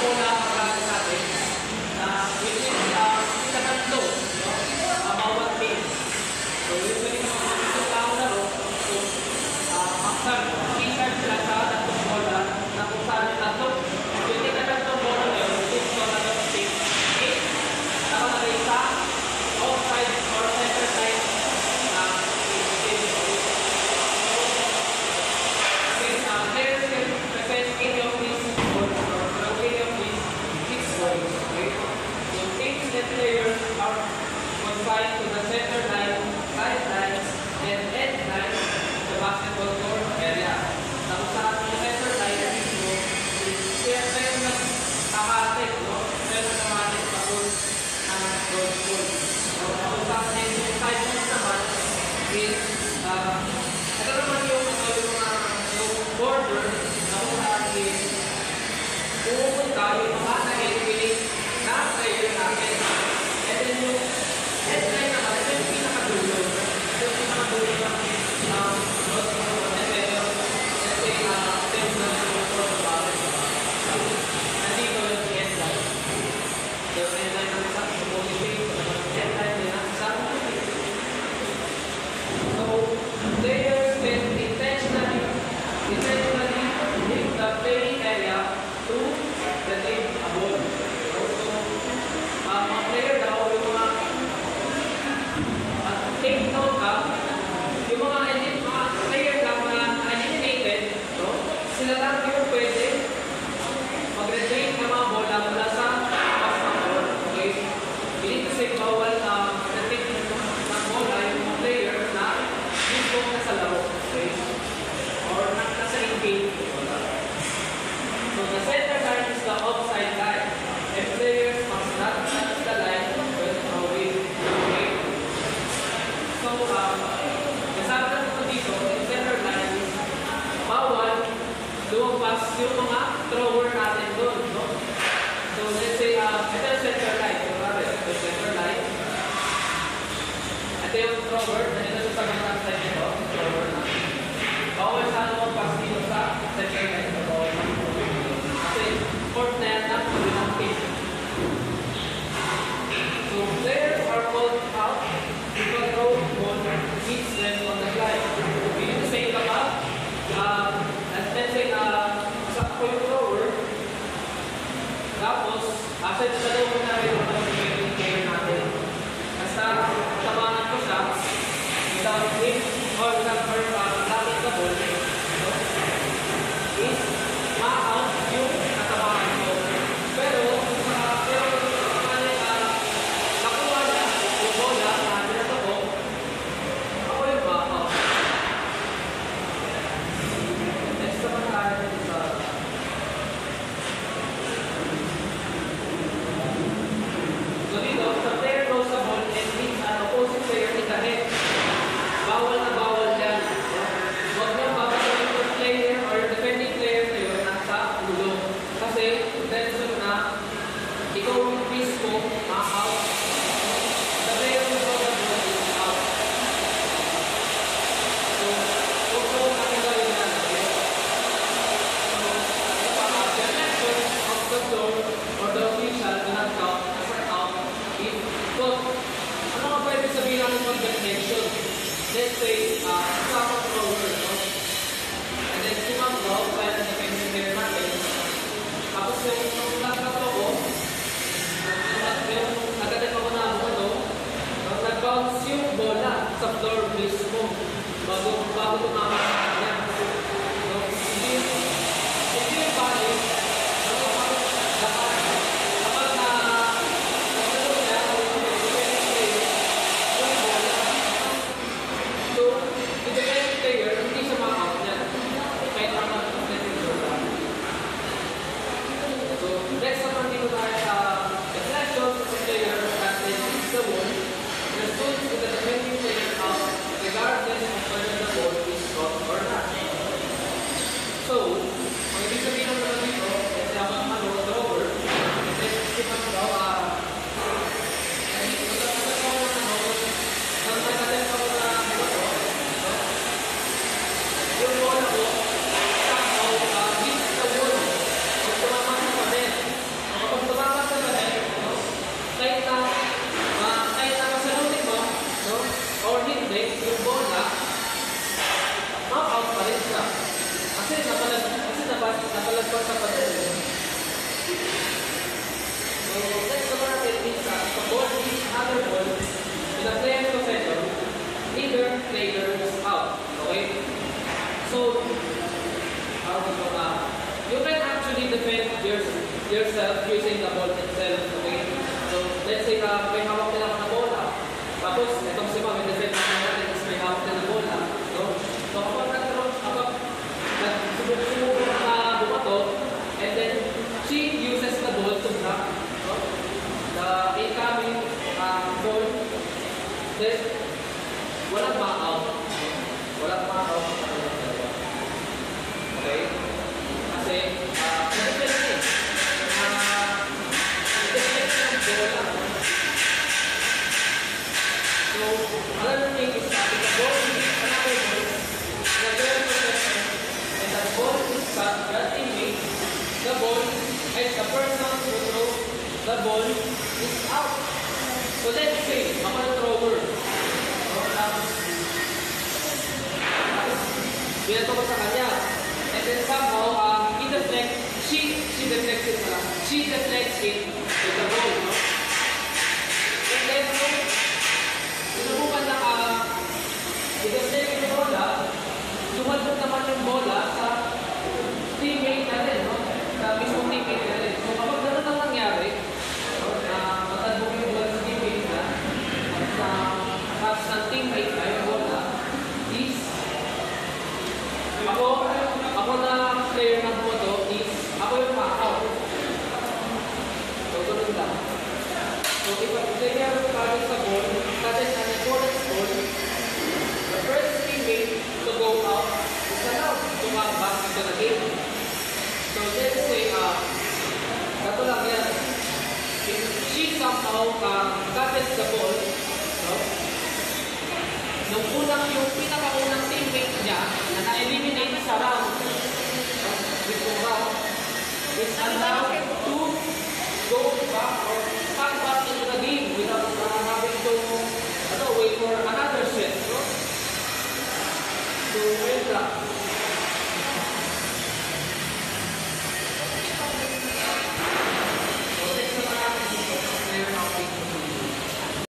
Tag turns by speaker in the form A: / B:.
A: bola marami sa atin na which is ikatatlo, no? Bawat team. So usually sa mga gusto tao laro, so makisar sila sa tatlong bola na kung saan yung tatlo. Yung ikatatlong bola yun, which is tournament team, is nakalagay sa outside or center side na team. Players can defend any of these balls or any of these 6 balls. Okay? So teams and players are confined to the center line, sidelines, and end line of the basketball court area. Na kung saan yung center line mismo is kaya tayo nag-akatik, no? Tayo nag-amatik sa goal ng goal goal. So kung saan yung sidelines naman is ito naman yung border na kung saan is pupunta yung mga na-eliminate na player natin. And then yung headline naman, ito yung pinakadulo. Ito yung pinakadulo ng nandito yung headline. So, headline naman sa motivate, headline din natin sa so, players can intentionally leave the playing area to the team above. So, mga player daw, yung mga take note yung mga player lang na eliminated, no? Sila lang yung pwede mag-retain ng mga bola mula sa basketball. Okay? Hindi kasi bawal mag-retain ng bola yung mga player na yung nasa laro. Okay? Or nasa in-game. So the center line is the outside line. And players must not touch the line when throwing. Okay? So, kasama natin ito dito, yung center line is bawal lumabas yung mga thrower natin doon. No? So let's say, ito yung center line. Ito yung center line. Ito yung thrower. Ito yung pagkakang side nito. Thrower na. Bawal sa lumabas dito sa center line. Bawal sa kasi court na yan ang ng team. So players are called out if a throw ball hits them on the fly. We need to say about let's say sa ko yung thrower tapos aside sa loob na rin yung player natin basta tabangan ko siya without hit or without lapit sa ball is ma-out yung natabangan ko. Pero nakuha niya yung bola na pinatako, ako yung ma-out. Next naman tayo sa yourself using the ball itself. Okay? So, let's say may hawak nila ako na bola. Tapos, itong si Ma'am, i-defend natin tapos may hawak nila na bola. No? So, kapag sumubok na bumato, and then she uses the ball to block, no? The incoming ball, then walang ma-out. Walang ma-out. Okay? Kasi, i-defend ng bola. So, another thing is that the ball is another ball. The very possession, and the ball is cut, the teammate, the ball, and the person who throws the ball is out. So let's say, ako na thrower. So, tapos, binato ko sa kanya. And then somehow, he deflects, she deflects it pala. She deflects it with the ball, no? And then, sinubukan na i-deflect yung bola, tumalbog naman yung bola sa teammate natin, no? Sa mismong teammate natin. So kapag gano'n ang nangyari, no, na matadbog yung bola sa teammate na, at sa teammate na yung bola, is, ako na player ng boto is, ako yung ma-out. So, ganun lang. So, if a player carries the ball, that is an important goal, the first teammate to go out is allowed to come back into the game. So, let's say, kato lang yan. If she somehow catches the ball, no? Nung yung pinakaunang teammate niya na na-eliminate sa round, no? This round is allowed to